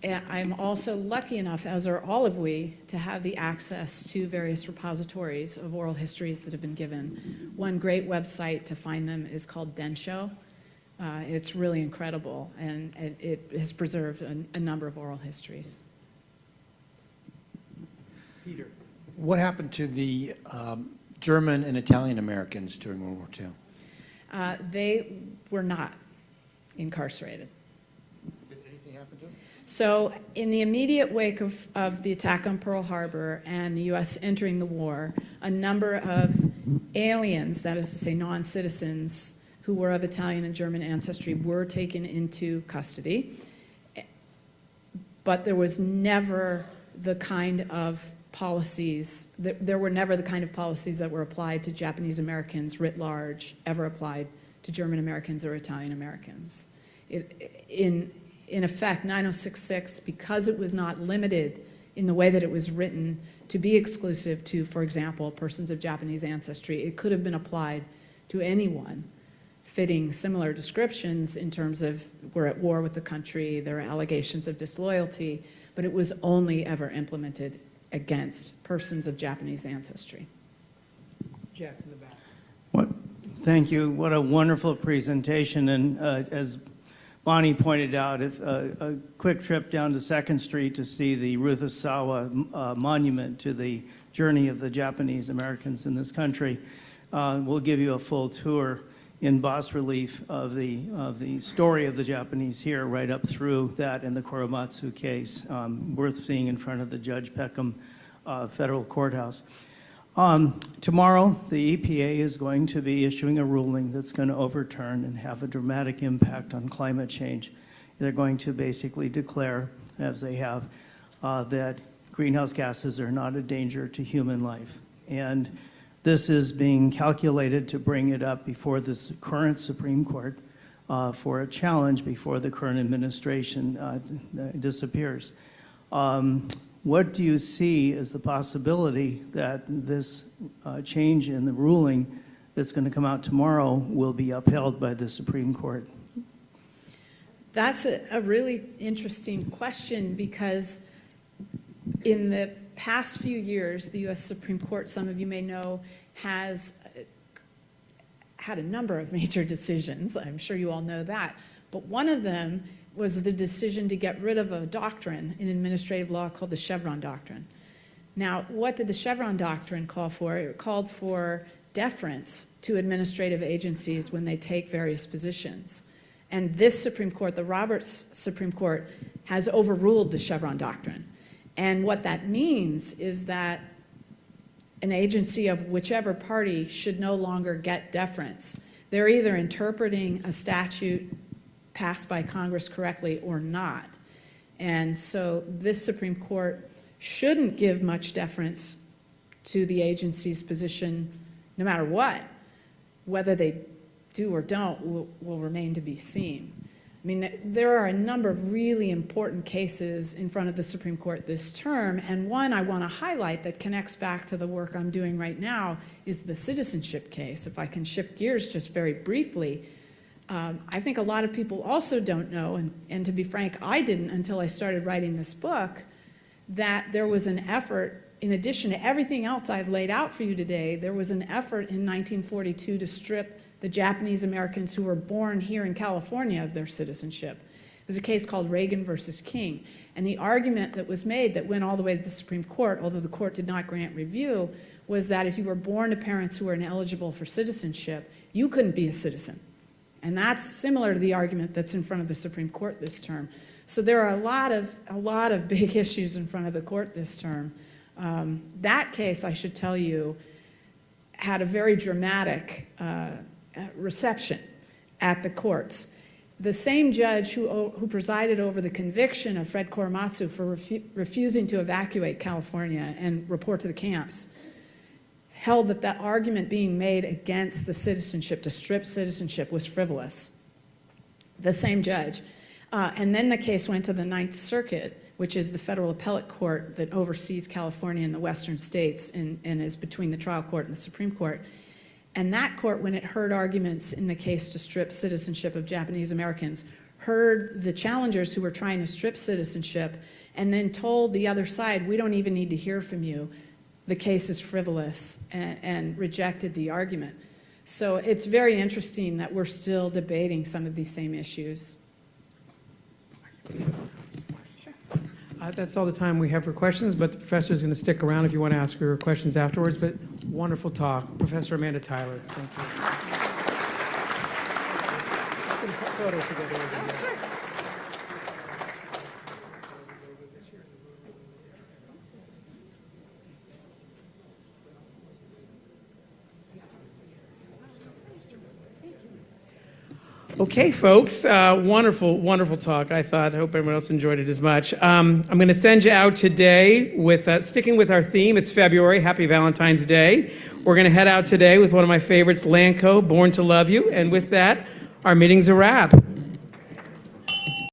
And I'm also lucky enough, as are all of we, to have the access to various repositories of oral histories that have been given. One great website to find them is called Densho. It's really incredible, and it has preserved a number of oral histories. Peter. What happened to the German and Italian Americans during World War II? They were not incarcerated. Did anything happen to them? So in the immediate wake of the attack on Pearl Harbor and the U.S. entering the war, a number of aliens, that is to say non-citizens, who were of Italian and German ancestry were taken into custody. But there was never the kind of policies, there were never the kind of policies that were applied to Japanese Americans writ large, ever applied to German Americans or Italian Americans. In effect, 9066, because it was not limited in the way that it was written to be exclusive to, for example, persons of Japanese ancestry, it could have been applied to anyone fitting similar descriptions in terms of we're at war with the country, there are allegations of disloyalty, but it was only ever implemented against persons of Japanese ancestry. Jeff in the back. Thank you. What a wonderful presentation. And as Bonnie pointed out, a quick trip down to 2nd Street to see the Ruth Asawa monument to the journey of the Japanese Americans in this country will give you a full tour in bas relief of the story of the Japanese here, right up through that and the Korematsu case, worth seeing in front of the Judge Peckham Federal Courthouse. Tomorrow, the EPA is going to be issuing a ruling that's going to overturn and have a dramatic impact on climate change. They're going to basically declare, as they have, that greenhouse gases are not a danger to human life. And this is being calculated to bring it up before this current Supreme Court for a challenge before the current administration disappears. What do you see as the possibility that this change in the ruling that's going to come out tomorrow will be upheld by the Supreme Court? That's a really interesting question, because in the past few years, the U.S. Supreme Court, some of you may know, has had a number of major decisions. I'm sure you all know that. But one of them was the decision to get rid of a doctrine in administrative law called the Chevron doctrine. Now, what did the Chevron doctrine call for? It called for deference to administrative agencies when they take various positions. And this Supreme Court, the Roberts Supreme Court, has overruled the Chevron doctrine. And what that means is that an agency of whichever party should no longer get deference. They're either interpreting a statute passed by Congress correctly or not. And so this Supreme Court shouldn't give much deference to the agency's position no matter what. Whether they do or don't will remain to be seen. I mean, there are a number of really important cases in front of the Supreme Court this term, and one I want to highlight that connects back to the work I'm doing right now is the citizenship case. If I can shift gears just very briefly, I think a lot of people also don't know, and to be frank, I didn't until I started writing this book, that there was an effort, in addition to everything else I've laid out for you today, there was an effort in 1942 to strip the Japanese Americans who were born here in California of their citizenship. It was a case called Reagan versus King. And the argument that was made that went all the way to the Supreme Court, although the court did not grant review, was that if you were born to parents who were ineligible for citizenship, you couldn't be a citizen. And that's similar to the argument that's in front of the Supreme Court this term. So there are a lot of big issues in front of the court this term. That case, I should tell you, had a very dramatic reception at the courts. The same judge who presided over the conviction of Fred Korematsu for refusing to evacuate California and report to the camps held that the argument being made against the citizenship, to strip citizenship, was frivolous. The same judge. And then the case went to the Ninth Circuit, which is the federal appellate court that oversees California and the western states and is between the trial court and the Supreme Court. And that court, when it heard arguments in the case to strip citizenship of Japanese Americans, heard the challengers who were trying to strip citizenship and then told the other side, we don't even need to hear from you. The case is frivolous, and rejected the argument. So it's very interesting that we're still debating some of these same issues. That's all the time we have for questions, but the professor is going to stick around if you want to ask her questions afterwards. But wonderful talk. Professor Amanda Tyler, thank you. Okay, folks, wonderful, wonderful talk. I hope everyone else enjoyed it as much. I'm going to send you out today with, sticking with our theme, it's February, Happy Valentine's Day. We're going to head out today with one of my favorites, Lanco, Born to Love You. And with that, our meeting's a wrap.